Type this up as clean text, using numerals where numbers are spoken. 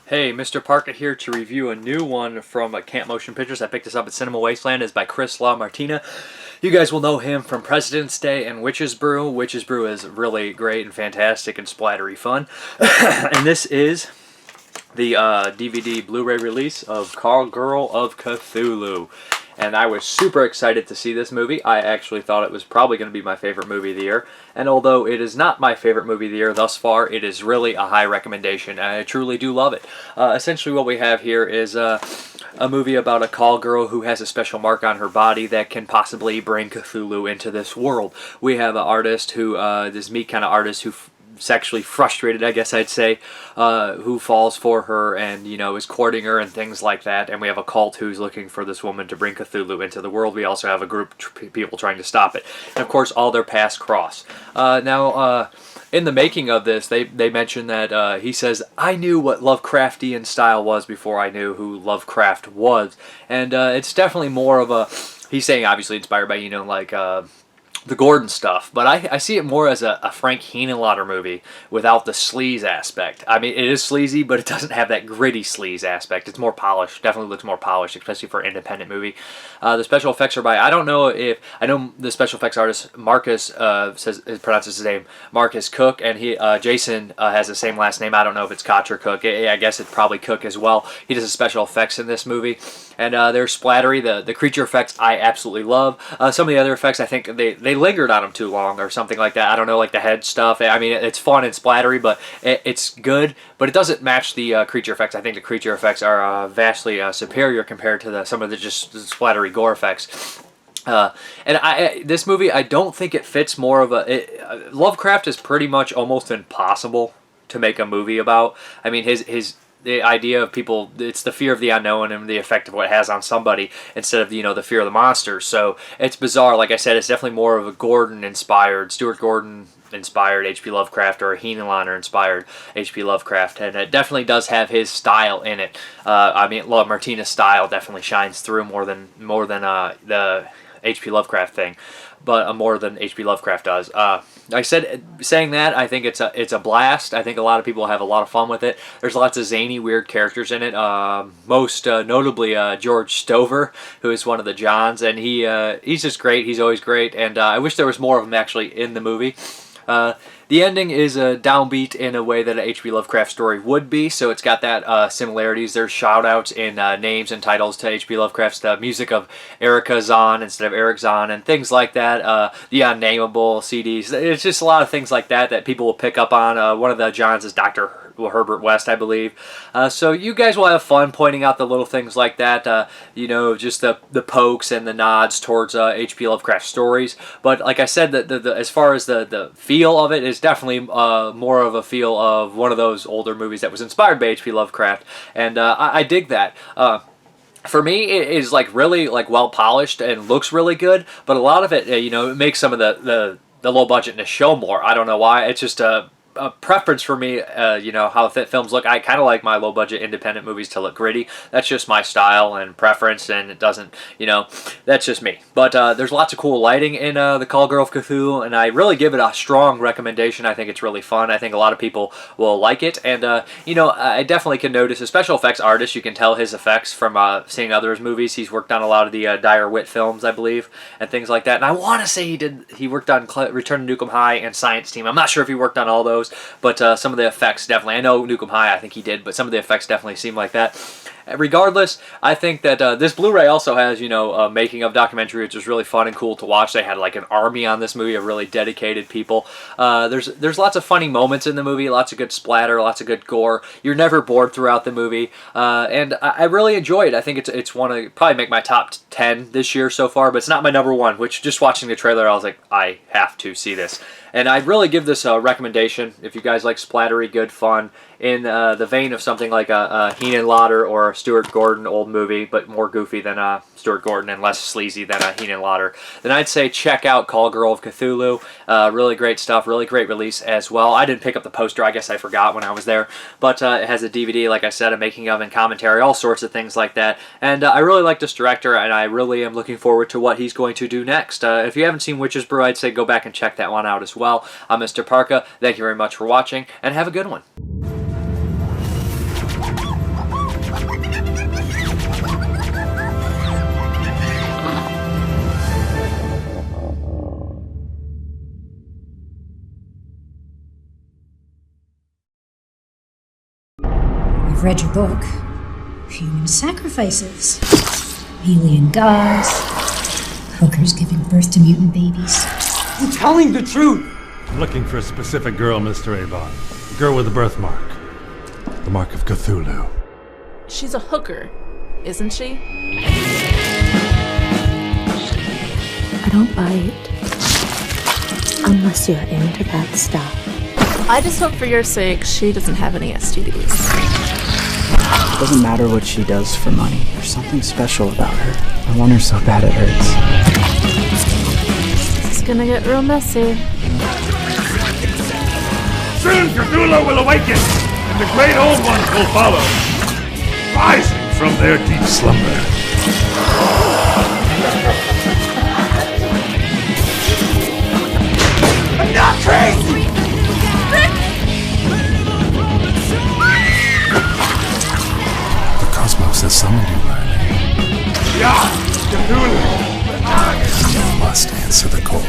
Hey, Mrparka here to review a new one from Camp Motion Pictures. I picked this up at Cinema Wasteland. It's by Chris LaMartina. You guys will know him from President's Day and Witch's Brew. Witch's Brew is really great and fantastic and splattery fun. And this is the DVD Blu-ray release of Call of Cthulhu. And I was super excited to see this movie. I actually thought it was probably going to be my favorite movie of the year. And although it is not my favorite movie of the year thus far, it is really a high recommendation. And I truly do love it. Essentially what we have here is a movie about a call girl who has a special mark on her body that can possibly bring Cthulhu into this world. We have an artist who, this meek kind of artist who sexually frustrated, I guess I'd say, who falls for her and, you know, is courting her and things like that. And we have a cult who's looking for this woman to bring Cthulhu into the world. We also have a group of people trying to stop it. And of course, all their paths cross. Now, in the making of this, they mention that he says, I knew what Lovecraftian style was before I knew who Lovecraft was. And it's definitely more of a, he's saying obviously inspired by, you know, like, the Gordon stuff, but I see it more as a Frank Henenlotter movie without the sleaze aspect. I mean, it is sleazy, but it doesn't have that gritty sleaze aspect. It's more polished, definitely looks more polished, especially for an independent movie. The special effects are by, I know the special effects artist, Marcus, pronounces his name, Marcus Cook, and Jason has the same last name. I don't know if it's Koch or Cook. I guess it's probably Cook as well. He does the special effects in this movie, and they're splattery. The creature effects I absolutely love. Some of the other effects, I think they lingered on them too long or something like that. I don't know, like the head stuff. I mean, it's fun and splattery, but it's good, but it doesn't match the creature effects. I think the creature effects are vastly superior compared to some of the just splattery gore effects. This movie, I don't think it fits more of a... Lovecraft is pretty much almost impossible to make a movie about. I mean, the idea of people, it's the fear of the unknown and the effect of what it has on somebody instead of, you know, the fear of the monsters. So it's bizarre. Like I said, it's definitely more of a Stuart Gordon-inspired H.P. Lovecraft or a Henenlotter-inspired H.P. Lovecraft. And it definitely does have his style in it. I mean, Martina's style definitely shines through more than the H.P. Lovecraft thing, but more than H.P. Lovecraft does. Like I said, saying that, I think it's a blast. I think a lot of people have a lot of fun with it. There's lots of zany, weird characters in it. Most notably George Stover, who is one of the Johns, and he's just great. He's always great, and I wish there was more of him actually in the movie. The ending is a downbeat in a way that an H.P. Lovecraft story would be, so it's got that similarities. There's shout-outs in names and titles to H.P. Lovecraft's music of Erica Zann instead of Eric Zann and things like that. The Unnameable CDs. It's just a lot of things like that people will pick up on. One of the Johns is Dr. Herbert West, I believe. So you guys will have fun pointing out the little things like that, you know, just the pokes and the nods towards H.P. Lovecraft stories. But like I said, as far as the feel of it is definitely more of a feel of one of those older movies that was inspired by H.P. Lovecraft, and I dig that. For me, it is like really like well polished and looks really good, but a lot of it, you know, it makes some of the low budgetness show more. I don't know why. It's just a preference for me, you know, how films look. I kind of like my low-budget independent movies to look gritty. That's just my style and preference, and it doesn't, you know, that's just me. But there's lots of cool lighting in the Call of Cthulhu, and I really give it a strong recommendation. I think it's really fun. I think a lot of people will like it, and, you know, I definitely can notice a special effects artist. You can tell his effects from seeing others movies. He's worked on a lot of the Dire Wit films, I believe, and things like that. And I want to say he worked on Return to Nukem High and Science Team. I'm not sure if he worked on all those, but some of the effects definitely. I know Nukem High, I think he did, but some of the effects definitely seem like that. Regardless, I think that this Blu-ray also has, you know, a making of documentary, which is really fun and cool to watch. They had like an army on this movie of really dedicated people. There's lots of funny moments in the movie, lots of good splatter, lots of good gore. You're never bored throughout the movie, and I really enjoy it. I think it's one of probably make my top 10 this year so far, but it's not my number one. Which just watching the trailer, I was like, I have to see this. And I'd really give this a recommendation if you guys like splattery, good fun, in the vein of something like a Henenlotter or a Stuart Gordon old movie, but more goofy than Stuart Gordon and less sleazy than a Henenlotter, then I'd say check out Call of Cthulhu. Really great stuff, really great release as well. I didn't pick up the poster, I guess I forgot when I was there, but it has a DVD, like I said, a making of and commentary, all sorts of things like that. And I really like this director, and I really am looking forward to what he's going to do next. If you haven't seen Witch's Brew, I'd say go back and check that one out as well. I'm Mrparka. Thank you very much for watching, and have a good one. I've read your book. Human sacrifices. Alien gods. Hookers giving birth to mutant babies. You're telling the truth! I'm looking for a specific girl, Mr. Avon. A girl with a birthmark. The mark of Cthulhu. She's a hooker, isn't she? I don't bite unless you're into that stuff. I just hope for your sake she doesn't have any STDs. It doesn't matter what she does for money. There's something special about her. I want her so bad it hurts. It's gonna get real messy. Soon Cthulhu will awaken, and the great old ones will follow, rising from their deep slumber. I'm not crazy! The cosmos has summoned you, Riley. Yeah! Cthulhu! You must answer the call.